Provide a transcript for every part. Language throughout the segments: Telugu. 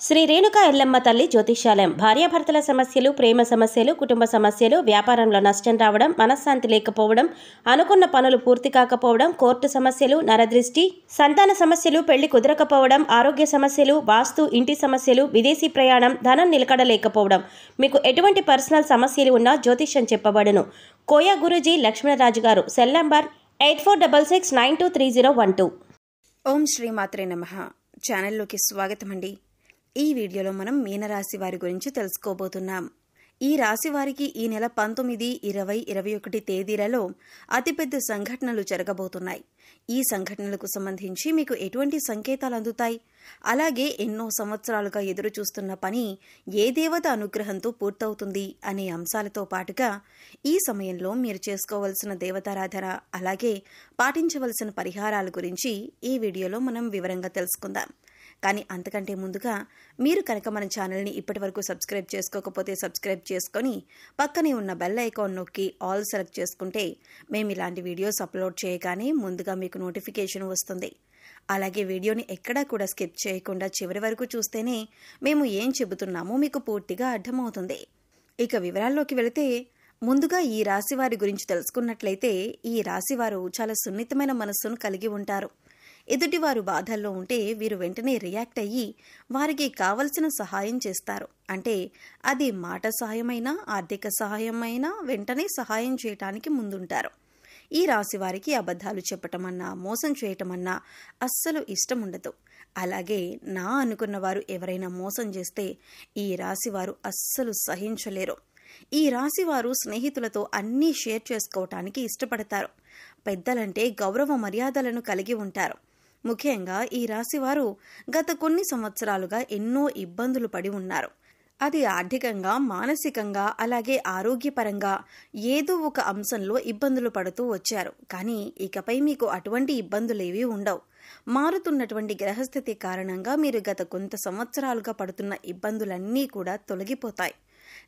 శ్రీ రేణుకా ఎల్లమ్మ తల్లి జ్యోతిష్యాలయం భార్యాభర్తల సమస్యలు, ప్రేమ సమస్యలు, కుటుంబ సమస్యలు, వ్యాపారంలో నష్టం రావడం, మనశ్శాంతి లేకపోవడం, అనుకున్న పనులు పూర్తి కాకపోవడం, కోర్టు సమస్యలు, నరదృష్టి, సంతాన సమస్యలు, పెళ్లి కుదరకపోవడం, ఆరోగ్య సమస్యలు, వాస్తు, ఇంటి సమస్యలు, విదేశీ ప్రయాణం, ధనం నిలకడలేకపోవడం, మీకు ఎటువంటి పర్సనల్ సమస్యలు ఉన్నా జ్యోతిష్యం చెప్పబడును. కోయా గురూజీ లక్ష్మణరాజు గారు, సెల్ నంబర్ 8466923012. ఓం శ్రీ మాత్రే నమః. ఛానల్లోకి స్వాగతం అండి. ఈ వీడియోలో మనం మీనరాశి వారి గురించి తెలుసుకోబోతున్నాం. ఈ రాశి వారికి ఈ నెల 19, 20, 21 తేదీలలో అతిపెద్ద సంఘటనలు జరగబోతున్నాయి. ఈ సంఘటనలకు సంబంధించి మీకు ఎటువంటి సంకేతాలు అందుతాయి, అలాగే ఎన్నో సంవత్సరాలుగా ఎదురు చూస్తున్న పని ఏ దేవత అనుగ్రహంతో పూర్తవుతుంది అనే అంశాలతో పాటుగా ఈ సమయంలో మీరు చేసుకోవలసిన దేవతారాధన, అలాగే పాటించవలసిన పరిహారాల గురించి ఈ వీడియోలో మనం వివరంగా తెలుసుకుందాం. కానీ అంతకంటే ముందుగా మీరు కనుక మన ఛానల్ని ఇప్పటివరకు సబ్స్క్రైబ్ చేసుకోకపోతే సబ్స్క్రైబ్ చేసుకొని పక్కనే ఉన్న బెల్ ఐకాన్ నొక్కి ఆల్ సెలెక్ట్ చేసుకుంటే మేము ఇలాంటి వీడియోస్ అప్లోడ్ చేయగానే ముందుగా మీకు నోటిఫికేషన్ వస్తుంది. అలాగే వీడియోని ఎక్కడా కూడా స్కిప్ చేయకుండా చివరి వరకు చూస్తేనే మేము ఏం చెబుతున్నామో మీకు పూర్తిగా అర్థమవుతుంది. ఇక వివరాల్లోకి వెళితే ముందుగా ఈ రాశి వారి గురించి తెలుసుకున్నట్లయితే ఈ రాశి వారు చాలా సున్నితమైన మనస్సును కలిగి ఉంటారు. ఎదుటివారు బాధల్లో ఉంటే వీరు వెంటనే రియాక్ట్ అయ్యి వారికి కావలసిన సహాయం చేస్తారు. అంటే అది మాట సహాయమైనా, ఆర్థిక సహాయమైనా వెంటనే సహాయం చేయటానికి ముందుంటారు. ఈ రాశి వారికి అబద్ధాలు చెప్పటమన్నా, మోసం చేయటమన్నా అస్సలు ఇష్టం ఉండదు. అలాగే నా అనుకున్న వారు ఎవరైనా మోసం చేస్తే ఈ రాశి వారు అస్సలు సహించలేరు. ఈ రాశి వారు స్నేహితులతో అన్నీ షేర్ చేసుకోవటానికి ఇష్టపడతారు. పెద్దలంటే గౌరవ మర్యాదలను కలిగి ఉంటారు. ముఖ్యంగా ఈ రాశివారు గత కొన్ని సంవత్సరాలుగా ఎన్నో ఇబ్బందులు పడి ఉన్నారు. అది ఆర్థికంగా, మానసికంగా, అలాగే ఆరోగ్యపరంగా ఏదో ఒక అంశంలో ఇబ్బందులు పడుతూ వచ్చారు. కానీ ఇకపై మీకు అటువంటి ఇబ్బందులేవీ ఉండవు. మారుతున్నటువంటి గ్రహస్థితి కారణంగా మీరు గత కొంత సంవత్సరాలుగా పడుతున్న ఇబ్బందులన్నీ కూడా తొలగిపోతాయి.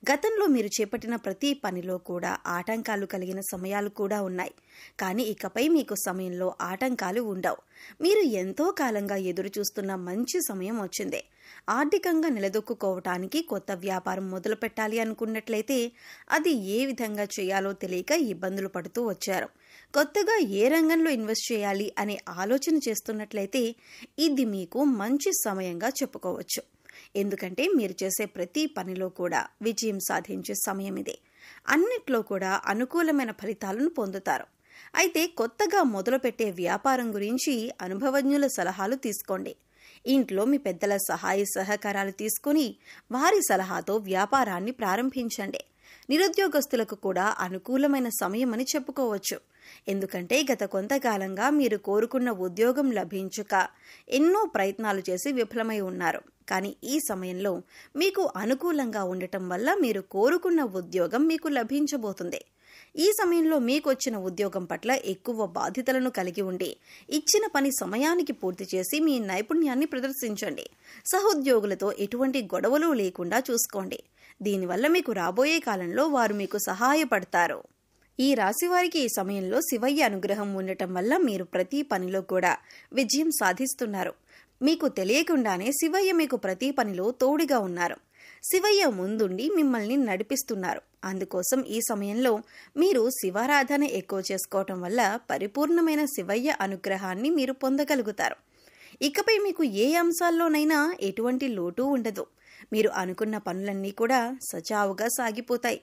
గతంలో మీరు చేపట్టిన ప్రతి పనిలో కూడా ఆటంకాలు కలిగిన సమయాలు కూడా ఉన్నాయి. కానీ ఇకపై మీకు సమయంలో ఆటంకాలు ఉండవు. మీరు ఎంతో కాలంగా ఎదురు చూస్తున్న మంచి సమయం వచ్చింది. ఆర్థికంగా నిలదొక్కుకోవటానికి కొత్త వ్యాపారం మొదలు పెట్టాలి అనుకున్నట్లయితే అది ఏ విధంగా చేయాలో తెలియక ఇబ్బందులు పడుతూ వచ్చారు. కొత్తగా ఏ రంగంలో ఇన్వెస్ట్ చేయాలి అనే ఆలోచన చేస్తున్నట్లయితే ఇది మీకు మంచి సమయంగా చెప్పుకోవచ్చు. ఎందుకంటే మీరు చేసే ప్రతి పనిలో కూడా విజయం సాధించే సమయం ఇదే. అన్నిట్లో కూడా అనుకూలమైన ఫలితాలను పొందుతారు. అయితే కొత్తగా మొదలుపెట్టే వ్యాపారం గురించి అనుభవజ్ఞుల సలహాలు తీసుకోండి. ఇంట్లో మీ పెద్దల సహాయ సహకారాలు తీసుకుని వారి సలహాతో వ్యాపారాన్ని ప్రారంభించండి. నిరుద్యోగస్తులకు కూడా అనుకూలమైన సమయం అని చెప్పుకోవచ్చు. ఎందుకంటే గత కొంతకాలంగా మీరు కోరుకున్న ఉద్యోగం లభించక ఎన్నో ప్రయత్నాలు చేసి విఫలమై ఉన్నారు. కానీ ఈ సమయంలో మీకు అనుకూలంగా ఉండటం వల్ల మీరు కోరుకున్న ఉద్యోగం మీకు లభించబోతుంది. ఈ సమయంలో మీకు వచ్చిన ఉద్యోగం పట్ల ఎక్కువ బాధ్యతలను కలిగి ఉండి ఇచ్చిన పని సమయానికి పూర్తి చేసి మీ నైపుణ్యాన్ని ప్రదర్శించండి. సహోద్యోగులతో ఎటువంటి గొడవలు లేకుండా చూసుకోండి. దీనివల్ల మీకు రాబోయే కాలంలో వారు మీకు సహాయపడతారు. ఈ రాశి వారికి ఈ సమయంలో శివయ్య అనుగ్రహం ఉండటం వల్ల మీరు ప్రతి పనిలో కూడా విజయం సాధిస్తున్నారు. మీకు తెలియకుండానే శివయ్య మీకు ప్రతి పనిలో తోడుగా ఉన్నారు. శివయ్య ముందుండి మిమ్మల్ని నడిపిస్తున్నారు. అందుకోసం ఈ సమయంలో మీరు శివారాధన ఎక్కువ చేసుకోవటం వల్ల పరిపూర్ణమైన శివయ్య అనుగ్రహాన్ని మీరు పొందగలుగుతారు. ఇకపై మీకు ఏ అంశాల్లోనైనా ఎటువంటి లోటు ఉండదు. మీరు అనుకున్న పనులన్నీ కూడా సజావుగా సాగిపోతాయి.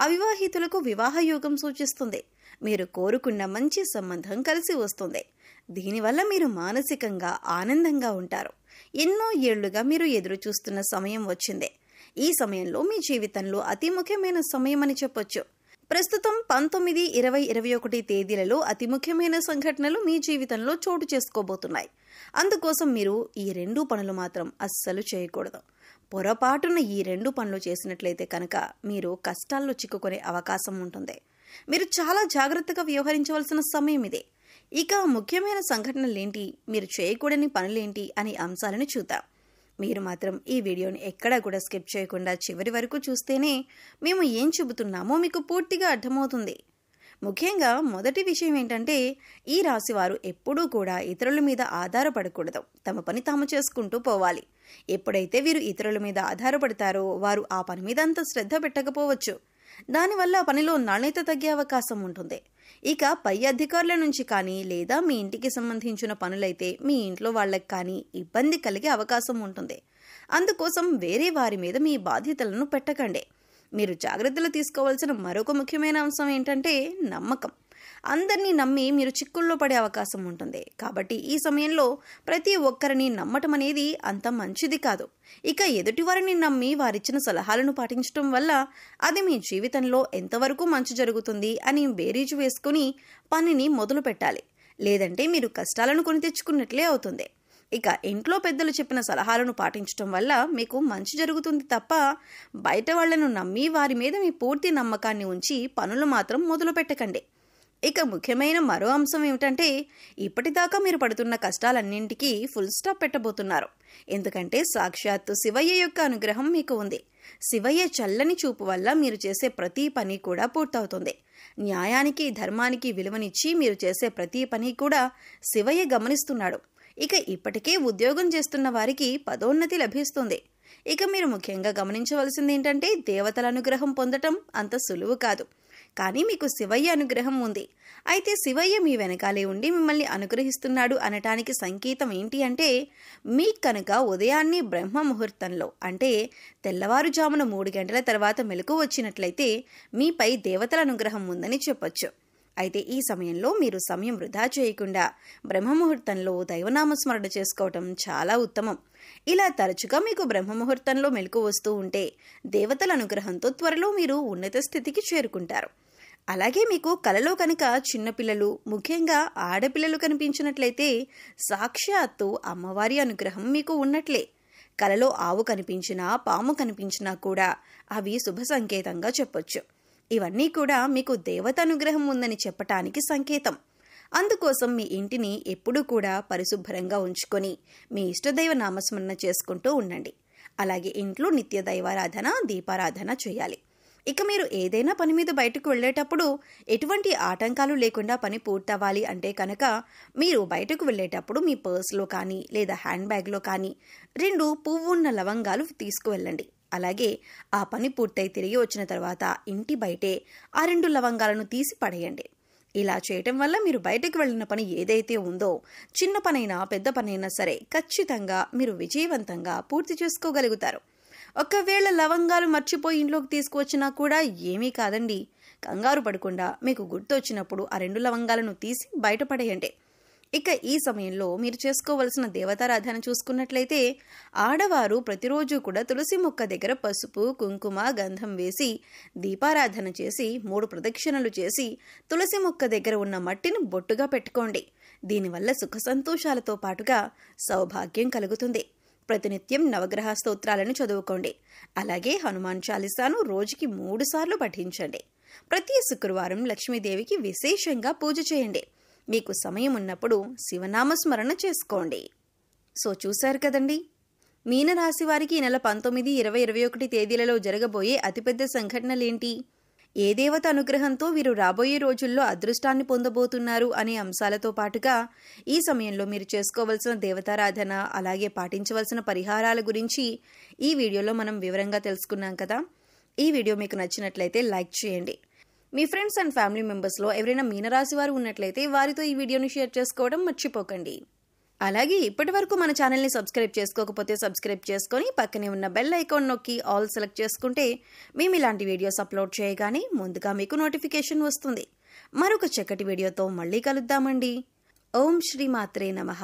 అవివాహితులకు వివాహ యోగం సూచిస్తుంది. మీరు కోరుకున్న మంచి సంబంధం కలిసి వస్తుంది. దీనివల్ల మీరు మానసికంగా ఆనందంగా ఉంటారు. ఎన్నో ఏళ్లుగా మీరు ఎదురు చూస్తున్న సమయం వచ్చింది. ఈ సమయంలో మీ జీవితంలో అతి ముఖ్యమైన సమయం అని చెప్పొచ్చు. ప్రస్తుతం 19, 20, 21 తేదీలలో అతి ముఖ్యమైన సంఘటనలు మీ జీవితంలో చోటు చేసుకోబోతున్నాయి. అందుకోసం మీరు ఈ 2 పనులు మాత్రం అస్సలు చేయకూడదు. పొరపాటున ఈ 2 పనులు చేసినట్లయితే కనుక మీరు కష్టాల్లో చిక్కుకునే అవకాశం ఉంటుంది. మీరు చాలా జాగ్రత్తగా వ్యవహరించవలసిన సమయం ఇదే. ఇక ముఖ్యమైన సంఘటనలేంటి, మీరు చేయకూడని పనులేంటి అనే అంశాలను చూద్దాం. మీరు మాత్రం ఈ వీడియోని ఎక్కడా కూడా స్కిప్ చేయకుండా చివరి వరకు చూస్తేనే మేము ఏం చెబుతున్నామో మీకు పూర్తిగా అర్థమవుతుంది. ముఖ్యంగా మొదటి విషయం ఏంటంటే, ఈ రాశివారు ఎప్పుడూ కూడా ఇతరుల మీద ఆధారపడకూడదు. తమ పని తాము చేసుకుంటూ పోవాలి. ఎప్పుడైతే వీరు ఇతరుల మీద ఆధారపడతారో వారు ఆ పని మీద అంత శ్రద్ధ పెట్టకపోవచ్చు. దానివల్ల ఆ పనిలో నాణ్యత తగ్గే అవకాశం ఉంటుంది. ఇక పై అధికారుల నుంచి కానీ లేదా మీ ఇంటికి సంబంధించిన పనులైతే మీ ఇంట్లో వాళ్ళకి కానీ ఇబ్బంది కలిగే అవకాశం ఉంటుంది. అందుకోసం వేరే వారి మీద మీ బాధ్యతలను పెట్టకండి. మీరు జాగ్రత్తలు తీసుకోవాల్సిన మరొక ముఖ్యమైన అంశం ఏంటంటే నమ్మకం. అందరినీ నమ్మి మీరు చిక్కుల్లో పడే అవకాశం ఉంటుంది. కాబట్టి ఈ సమయంలో ప్రతి ఒక్కరిని నమ్మటం అనేది అంత మంచిది కాదు. ఇక ఎదుటివారిని నమ్మి వారిచ్చిన సలహాలను పాటించడం వల్ల అది మీ జీవితంలో ఎంతవరకు మంచి జరుగుతుంది అని బేరీజు వేసుకుని పనిని మొదలు పెట్టాలి. లేదంటే మీరు కష్టాలను కొని తెచ్చుకున్నట్లే అవుతుంది. ఇక ఇంట్లో పెద్దలు చెప్పిన సలహాలను పాటించడం వల్ల మీకు మంచి జరుగుతుంది తప్ప బయట వాళ్లను నమ్మి వారి మీద మీ పూర్తి నమ్మకాన్ని ఉంచి పనులు మాత్రం మొదలు పెట్టకండి. ఇక ముఖ్యమైన మరో అంశం ఏమిటంటే, ఇప్పటిదాకా మీరు పడుతున్న కష్టాలన్నింటికీ ఫుల్ స్టాప్ పెట్టబోతున్నారు. ఎందుకంటే సాక్షాత్తు శివయ్య యొక్క అనుగ్రహం మీకు ఉంది. శివయ్య చల్లని చూపు వల్ల మీరు చేసే ప్రతి పని కూడా పూర్తవుతుంది. న్యాయానికి ధర్మానికి విలువనిచ్చి మీరు చేసే ప్రతి పని కూడా శివయ్య గమనిస్తున్నాడు. ఇక ఇప్పటికే ఉద్యోగం చేస్తున్న వారికి పదోన్నతి లభిస్తుంది. ఇక మీరు ముఖ్యంగా గమనించవలసింది ఏంటంటే, దేవతల అనుగ్రహం పొందటం అంత సులువు కాదు. కానీ మీకు శివయ్య అనుగ్రహం ఉంది. అయితే శివయ్య మీ వెనకాలే ఉండి మిమ్మల్ని అనుగ్రహిస్తున్నాడు అనటానికి సంకేతం ఏంటి అంటే, మీకు కనుక ఉదయాన్నే బ్రహ్మ ముహూర్తంలో అంటే తెల్లవారుజామున 3 గంటల తర్వాత మెలకు వచ్చినట్లయితే మీపై దేవతల అనుగ్రహం ఉందని చెప్పొచ్చు. అయితే ఈ సమయంలో మీరు సమయం వృధా చేయకుండా బ్రహ్మముహూర్తంలో దైవనామస్మరణ చేసుకోవటం చాలా ఉత్తమం. ఇలా తరచుగా మీకు బ్రహ్మముహూర్తంలో మెలకు వస్తూ ఉంటే దేవతల అనుగ్రహంతో త్వరలో మీరు ఉన్నత స్థితికి చేరుకుంటారు. అలాగే మీకు కలలో కనుక చిన్నపిల్లలు, ముఖ్యంగా ఆడపిల్లలు కనిపించినట్లయితే సాక్షాత్తు అమ్మవారి అనుగ్రహం మీకు ఉన్నట్లే. కలలో ఆవు కనిపించినా పాము కనిపించినా కూడా అవి శుభ సంకేతంగా చెప్పొచ్చు. ఇవన్నీ కూడా మీకు దేవత అనుగ్రహం ఉందని చెప్పటానికి సంకేతం. అందుకోసం మీ ఇంటిని ఎప్పుడూ కూడా పరిశుభ్రంగా ఉంచుకొని మీ ఇష్టదైవ నామస్మరణ చేసుకుంటూ ఉండండి. అలాగే ఇంట్లో నిత్య దైవారాధన, దీపారాధన చేయాలి. ఇక మీరు ఏదైనా పని మీద బయటకు వెళ్ళేటప్పుడు ఎటువంటి ఆటంకాలు లేకుండా పని పూర్తవ్వాలి అంటే కనుక మీరు బయటకు వెళ్ళేటప్పుడు మీ పర్స్లో కానీ లేదా హ్యాండ్ బ్యాగ్లో కానీ 2 పువ్వున్న లవంగాలు తీసుకువెళ్ళండి. అలాగే ఆ పని పూర్తయి తిరిగి వచ్చిన తర్వాత ఇంటి బయటే ఆ 2 లవంగాలను తీసి పడేయండి. ఇలా చేయటం వల్ల మీరు బయటకు వెళ్ళిన పని ఏదైతే ఉందో, చిన్న పనైనా పెద్ద పనైనా సరే ఖచ్చితంగా మీరు విజయవంతంగా పూర్తి చేసుకోగలుగుతారు. ఒకవేళ లవంగాలు మర్చిపోయి ఇంట్లోకి తీసుకువచ్చినా కూడా ఏమీ కాదండి. కంగారు పడకుండా మీకు గుర్తొచ్చినప్పుడు ఆ 2 లవంగాలను తీసి బయటపడేయండి. ఇక ఈ సమయంలో మీరు చేసుకోవలసిన దేవతారాధన చూసుకున్నట్లయితే, ఆడవారు ప్రతిరోజు కూడా తులసి మొక్క దగ్గర పసుపు, కుంకుమ, గంధం వేసి దీపారాధన చేసి 3 ప్రదక్షిణలు చేసి తులసి మొక్క దగ్గర ఉన్న మట్టిని బొట్టుగా పెట్టుకోండి. దీనివల్ల సుఖ సంతోషాలతో పాటుగా సౌభాగ్యం కలుగుతుంది. ప్రతినిత్యం నవగ్రహ స్తోత్రాలను చదువుకోండి. అలాగే హనుమాన్ చాలీసాను రోజుకి 3 సార్లు పఠించండి. ప్రతి శుక్రవారం లక్ష్మీదేవికి విశేషంగా పూజ చేయండి. మీకు సమయం ఉన్నప్పుడు శివనామస్మరణ చేసుకోండి. సో చూశారు కదండి, మీనరాశి వారికి ఈ నెల 19, 20, 21 తేదీలలో జరగబోయే అతిపెద్ద సంఘటనలేంటి, ఏ దేవత అనుగ్రహంతో వీరు రాబోయే రోజుల్లో అదృష్టాన్ని పొందబోతున్నారు అనే అంశాలతో పాటుగా ఈ సమయంలో మీరు చేసుకోవలసిన దేవతారాధన, అలాగే పాటించవలసిన పరిహారాల గురించి ఈ వీడియోలో మనం వివరంగా తెలుసుకున్నాం కదా. ఈ వీడియో మీకు నచ్చినట్లయితే లైక్ చేయండి. మీ ఫ్రెండ్స్ అండ్ ఫ్యామిలీ మెంబర్స్లో ఎవరైనా మీనరాశి వారు ఉన్నట్లయితే వారితో ఈ వీడియోని షేర్ చేసుకోవడం మర్చిపోకండి. అలాగే ఇప్పటి వరకు మన ఛానల్ని సబ్స్క్రైబ్ చేసుకోకపోతే సబ్స్క్రైబ్ చేసుకొని పక్కనే ఉన్న బెల్ ఐకాన్ నొక్కి ఆల్ సెలెక్ట్ చేసుకుంటే మేము ఇలాంటి వీడియోస్ అప్లోడ్ చేయగానే ముందుగా మీకు నోటిఫికేషన్ వస్తుంది. మరొక చక్కటి వీడియోతో మళ్ళీ కలుద్దామండి. ఓం శ్రీ మాత్రే నమః.